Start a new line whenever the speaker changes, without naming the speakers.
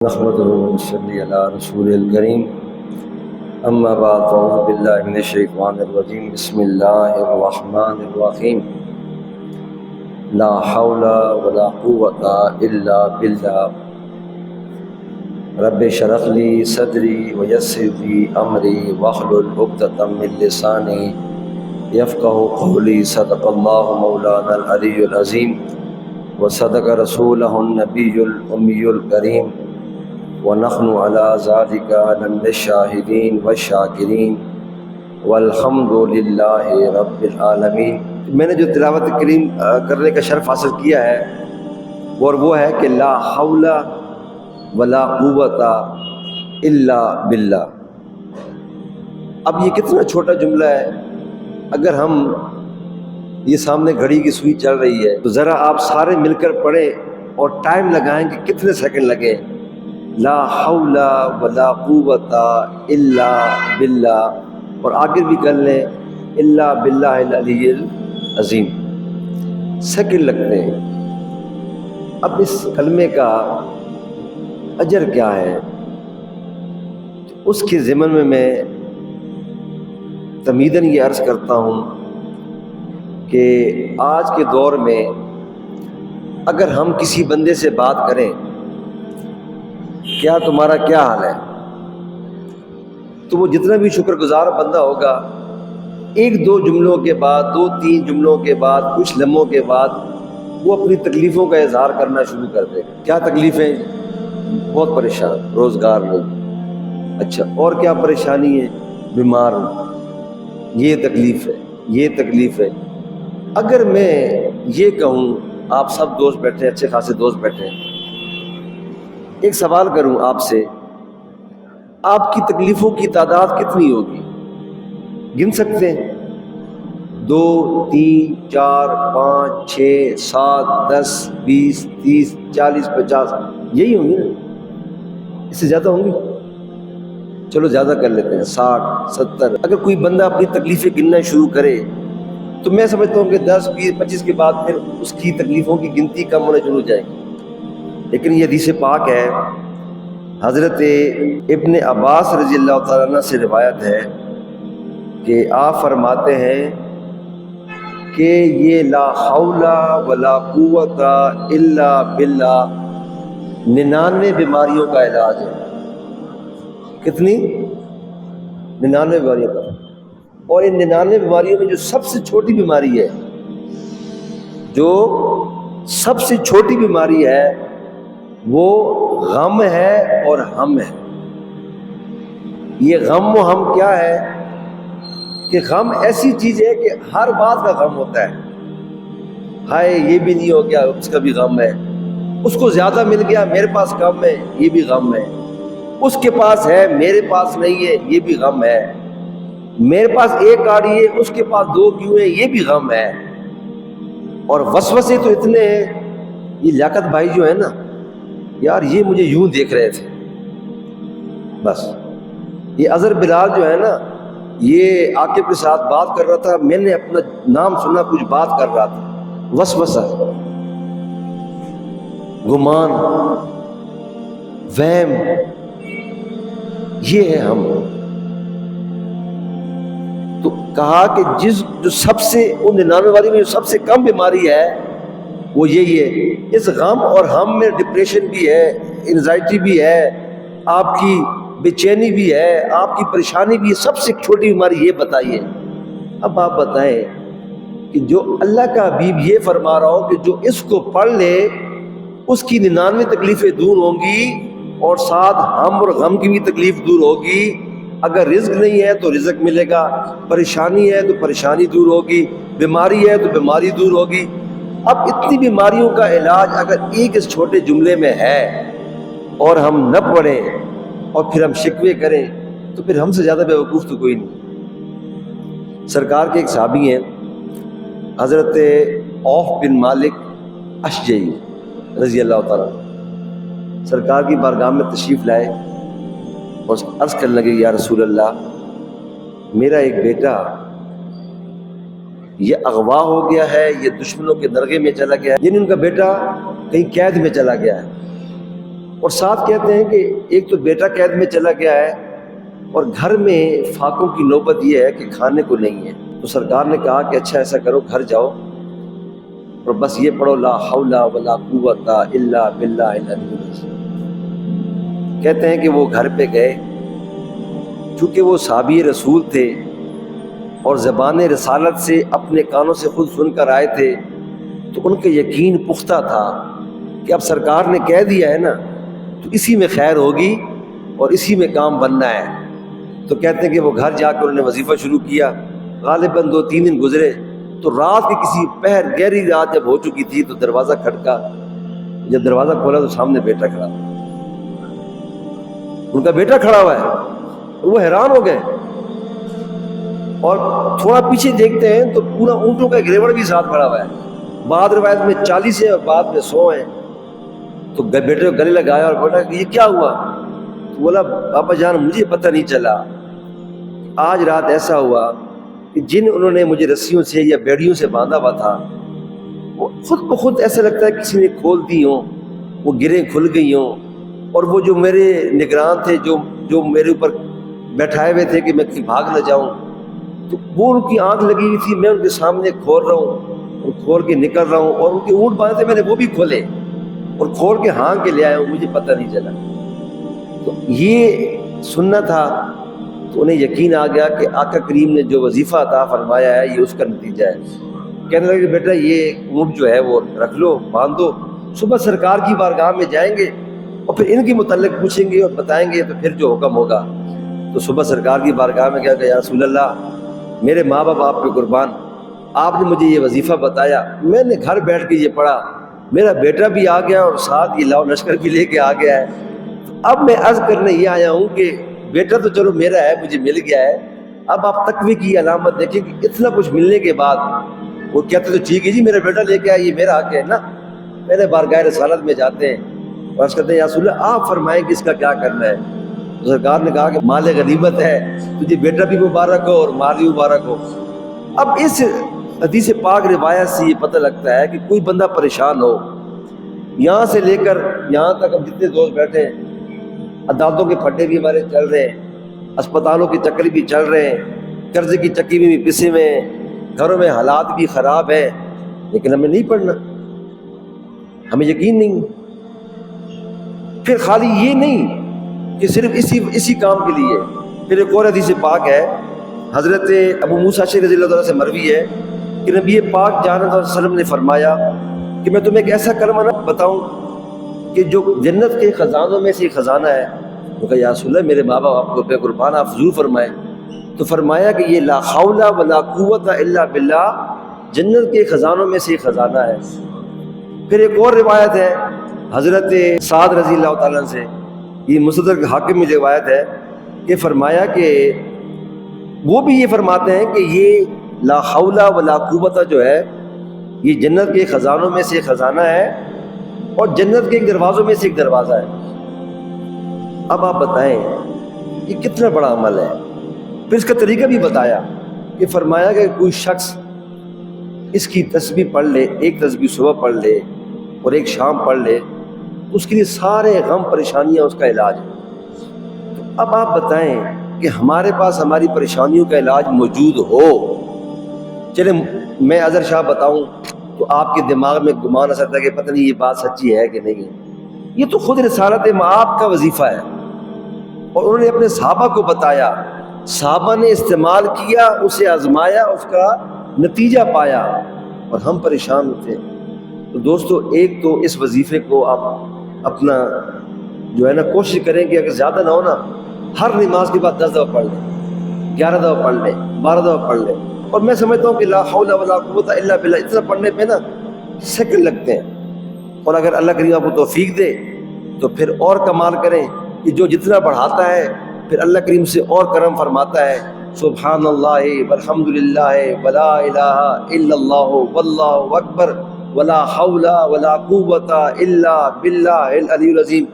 نحمده ونصلي على رسول الكريم اما بعد فاعوذ بالله من الشيطان الرجيم بسم الله الرحمن الرحيم لا حول ولا قوة الا بالله رب اشرح لي صدري ويسر لي امري واحلل عقدة من لساني يفقهوا قولي صدق الله مولانا العلي العظيم وصدق رسوله النبي الأمي الكريم وَنَحْنُ عَلَى ذَلِكَ لَمِنَ الشَّاهِدِينَ وَالشَّاكِرِينَ وَالْحَمْدُ لِلَّهِ رَبِّ الْعَالَمِينَ۔ میں نے جو تلاوت کریم کرنے کا شرف حاصل کیا ہے اور وہ ہے کہ لا حول ولا قوت الا باللہ۔ اب یہ کتنا چھوٹا جملہ ہے، اگر ہم یہ سامنے گھڑی کی سوئی چل رہی ہے تو ذرا آپ سارے مل کر پڑھیں اور ٹائم لگائیں کہ کتنے سیکنڈ لگے۔ لا حول ولا قوت الا باللہ، اور آگے بھی کر لیں الا باللہ العلی العظیم، سیکنڈ لگتے ہیں۔ اب اس کلمے کا اجر کیا ہے، اس کے ضمن میں تمہیداً یہ عرض کرتا ہوں کہ آج کے دور میں اگر ہم کسی بندے سے بات کریں کیا تمہارا کیا حال ہے، تو وہ جتنا بھی شکر گزار بندہ ہوگا، ایک دو جملوں کے بعد، دو تین جملوں کے بعد، کچھ لمحوں کے بعد وہ اپنی تکلیفوں کا اظہار کرنا شروع کر دے گا۔ کیا تکلیفیں؟ بہت پریشان، روزگار نہیں، اچھا اور کیا پریشانی ہے؟ بیمار ہوں، یہ تکلیف ہے، یہ تکلیف ہے۔ اگر میں یہ کہوں، آپ سب دوست بیٹھے ہیں، اچھے خاصے دوست بیٹھے ہیں، ایک سوال کروں آپ سے، آپ کی تکلیفوں کی تعداد کتنی ہوگی؟ گن سکتے ہیں؟ 2 3 4 5 6 7 10 20 30 40 50 یہی ہوں گی نا؟ اس سے زیادہ ہوں گی؟ چلو زیادہ کر لیتے ہیں، 60 70۔ اگر کوئی بندہ اپنی تکلیفیں گننا شروع کرے تو میں سمجھتا ہوں کہ 10 20 25 کے بعد پھر اس کی تکلیفوں کی گنتی کم ہونے شروع ہو جائے گی۔ لیکن یہ حدیث پاک ہے، حضرت ابن عباس رضی اللہ تعالیٰ عنہ سے روایت ہے کہ آپ فرماتے ہیں کہ یہ لا حول ولا قوت الا باللہ 99 بیماریوں کا علاج ہے۔ کتنی؟ 99 بیماریوں کا۔ اور ان 99 بیماریوں میں جو سب سے چھوٹی بیماری ہے، جو سب سے چھوٹی بیماری ہے وہ غم ہے اور ہم ہے۔ یہ غم و ہم کیا ہے کہ غم ایسی چیز ہے کہ ہر بات کا غم ہوتا ہے، ہائے یہ بھی نہیں ہو گیا، اس کا بھی غم ہے، اس کو زیادہ مل گیا، میرے پاس کم ہے، یہ بھی غم ہے، اس کے پاس ہے میرے پاس نہیں ہے، یہ بھی غم ہے، میرے پاس ایک گاڑی ہے اس کے پاس 2 کیوں ہیں، یہ بھی غم ہے۔ اور وسوسے تو اتنے ہیں۔ یہ لیاقت بھائی جو ہے نا یار، یہ مجھے یوں دیکھ رہے تھے بس۔ یہ اظہر بلال جو ہے نا، یہ عاقب کے ساتھ بات کر رہا تھا، میں نے اپنا نام سنا، کچھ بات کر رہا تھا، وسوسہ، گمان، وہم، یہ ہے ہم۔ تو کہا کہ جو سب سے ان 99 والی میں جو سب سے کم بیماری ہے وہ یہی ہے۔ اس غم اور ہم میں ڈپریشن بھی ہے، انزائٹی بھی ہے، آپ کی بے چینی بھی ہے، آپ کی پریشانی بھی ہے، سب سے چھوٹی بیماری یہ بتائیے۔ اب آپ بتائیں کہ جو اللہ کا حبیب یہ فرما رہا ہو کہ جو اس کو پڑھ لے اس کی 99 تکلیفیں دور ہوں گی، اور ساتھ ہم اور غم کی بھی تکلیف دور ہوگی۔ اگر رزق نہیں ہے تو رزق ملے گا، پریشانی ہے تو پریشانی دور ہوگی، بیماری ہے تو بیماری دور ہوگی۔ اب اتنی بیماریوں کا علاج اگر ایک اس چھوٹے جملے میں ہے اور ہم نہ پڑھیں اور پھر ہم شکوے کریں تو پھر ہم سے زیادہ بیوقوف تو کوئی نہیں۔ سرکار کے ایک صحابی ہیں حضرت عوف بن مالک اشجعی رضی اللہ تعالیٰ، سرکار کی بارگاہ میں تشریف لائے اور عرض کرنے لگے، یا رسول اللہ، میرا ایک بیٹا یہ اغوا ہو گیا ہے، یہ دشمنوں کے درگے میں چلا گیا ہے، یعنی ان کا بیٹا کہیں قید میں چلا گیا ہے، اور ساتھ کہتے ہیں کہ ایک تو بیٹا قید میں چلا گیا ہے اور گھر میں فاقوں کی نوبت یہ ہے کہ کھانے کو نہیں ہے. تو سرکار نے کہا کہ اچھا ایسا کرو، گھر جاؤ اور بس یہ پڑھو لا حول ولا قوت الا باللہ العلی العظیم. کہتے ہیں کہ وہ گھر پہ گئے، چونکہ وہ صحابی رسول تھے اور زبان رسالت سے اپنے کانوں سے خود سن کر آئے تھے، تو ان کا یقین پختہ تھا کہ اب سرکار نے کہہ دیا ہے نا تو اسی میں خیر ہوگی اور اسی میں کام بننا ہے. تو کہتے ہیں کہ وہ گھر جا کر انہوں نے وظیفہ شروع کیا. غالباً 2-3 دن گزرے تو رات کے کسی پہر گہری رات جب ہو چکی تھی تو دروازہ کھٹکا. جب دروازہ کھولا تو سامنے بیٹا کھڑا، ان کا بیٹا کھڑا ہوا ہے. وہ حیران ہو گئے اور تھوڑا پیچھے دیکھتے ہیں تو پورا اونٹوں کا ایک ریوڑ بھی ساتھ کھڑا ہوا ہے. بعض روایت میں 40 ہیں اور بعض میں 100 ہیں. تو بیٹے کو گلے لگایا اور بولا کہ یہ کیا ہوا؟ تو بولا پاپا جان مجھے پتہ نہیں چلا، آج رات ایسا ہوا کہ جن انہوں نے مجھے رسیوں سے یا بیڑیوں سے باندھا ہوا تھا وہ خود بخود ایسا لگتا ہے کسی نے کھول دی ہوں، وہ گریں کھل گئی ہوں. اور وہ جو میرے نگران تھے جو میرے اوپر بیٹھائے ہوئے تھے کہ میں کہیں بھاگ نہ جاؤں، تو وہ ان کی آنکھ لگی ہوئی تھی، میں ان کے سامنے کھول رہا ہوں اور کھول کے نکل رہا ہوں، اور ان کے اونٹ باندھے میں نے وہ بھی کھولے اور کھول کے ہانک کے لے آیا ہوں، مجھے پتہ نہیں چلا. تو یہ سننا تھا. تو انہیں یقین آ گیا کہ آقا کریم نے جو وظیفہ عطا فرمایا ہے یہ اس کا نتیجہ ہے. کہنے لگے کہ بیٹا یہ اونٹ جو ہے وہ رکھ لو، باندھ دو، صبح سرکار کی بارگاہ میں جائیں گے اور پھر ان کے متعلق پوچھیں گے اور بتائیں گے تو پھر جو حکم ہوگا. تو صبح سرکار کی بارگاہ میں کیا کہ یا رسول اللہ میرے ماں باپ آپ پہ قربان، آپ نے مجھے یہ وظیفہ بتایا، میں نے گھر بیٹھ کے یہ پڑھا، میرا بیٹا بھی آ گیا اور ساتھ یہ لاؤ لشکر بھی لے کے آ گیا ہے. اب میں عرض کرنے یہ آیا ہوں کہ بیٹا تو چلو میرا ہے، مجھے مل گیا ہے، اب آپ تقوی کی علامت دیکھیں کہ اتنا کچھ ملنے کے بعد وہ کہتے تو ٹھیک ہے جی میرا بیٹا لے کے آیا، یہ میرا حق ہے نا. پہلے بارگاہ رسالت میں جاتے ہیں اور عرض کرتے ہیں یا رسول اللہ آپ فرمائیں کہ اس کا کیا کرنا ہے. تو سرکار نے کہا کہ مال غنیمت ہے، تجھے بیٹا بھی مبارک ہو اور مال بھی مبارک ہو. اب اس حدیث پاک روایت سے یہ پتہ لگتا ہے کہ کوئی بندہ پریشان ہو، یہاں سے لے کر یہاں تک اب جتنے دوست بیٹھے ہیں، عدالتوں کے پھڈے بھی ہمارے چل رہے ہیں، اسپتالوں کے چکر بھی چل رہے ہیں، قرضے کی چکی میں بھی پسے ہوئے ہیں، گھروں میں حالات بھی خراب ہیں، لیکن ہمیں نہیں پڑھنا، ہمیں یقین نہیں. پھر خالی یہ نہیں کہ صرف اسی کام کے لیے. پھر ایک اور حدیث پاک ہے، حضرت ابو موسیٰ اشعری رضی اللہ عنہ سے مروی ہے کہ نبی پاک جان اللہ علیہ وسلم نے فرمایا کہ میں تمہیں ایک ایسا کلمہ نہ بتاؤں کہ جو جنت کے خزانوں میں سے ایک خزانہ ہے. تو کہا یا رسول اللہ میرے ماں باپ آپ کو پہ قربان، آپ حضور فرمائیں. تو فرمایا کہ یہ لا حول ولا قوت الا باللہ جنت کے خزانوں میں سے ایک خزانہ ہے. پھر ایک اور روایت ہے حضرت سعد رضی اللہ تعالیٰ سے، یہ مصدرک حاکم میں روایت ہے کہ فرمایا کہ وہ بھی یہ فرماتے ہیں کہ یہ لا حول ولا قوت جو ہے یہ جنت کے خزانوں میں سے ایک خزانہ ہے اور جنت کے ایک دروازوں میں سے ایک دروازہ ہے. اب آپ بتائیں یہ کتنا بڑا عمل ہے. پھر اس کا طریقہ بھی بتایا کہ فرمایا کہ کوئی شخص اس کی تسبیح پڑھ لے، ایک تسبیح صبح پڑھ لے اور ایک شام پڑھ لے، اس کے لیے سارے غم پریشانیاں اس کا علاج ہے. تو اب آپ بتائیں کہ ہمارے پاس ہماری پریشانیوں کا علاج موجود ہو. چلے میں اظہر شاہ بتاؤں تو آپ کے دماغ میں گمان آ سکتا ہے کہ پتہ نہیں یہ بات سچی ہے کہ نہیں ہے. یہ تو خود رسالت مآب کا وظیفہ ہے اور انہوں نے اپنے صحابہ کو بتایا، صحابہ نے استعمال کیا، اسے آزمایا، اس کا نتیجہ پایا اور ہم پریشان ہوتے ہیں. تو دوستو ایک تو اس وظیفے کو آپ اپنا جو ہے نا کوشش کریں کہ اگر زیادہ نہ ہو نا ہر نماز کے بعد 10 دفعہ پڑھ لیں، 11 دفعہ پڑھ لیں، 12 دفعہ پڑھ لیں. اور میں سمجھتا ہوں کہ لا حول ولا قوت الا باللہ اتنا پڑھنے پہ نا سیکنڈ لگتے ہیں. اور اگر اللہ کریم آپ کو توفیق دے تو پھر اور کمال کریں کہ جو جتنا بڑھاتا ہے پھر اللہ کریم سے اور کرم فرماتا ہے. سبحان اللہ والحمد للہ ولا الہ الا اللہ واللہ اکبر ولا حول ولا قوت الا باللہ العلی العظیم.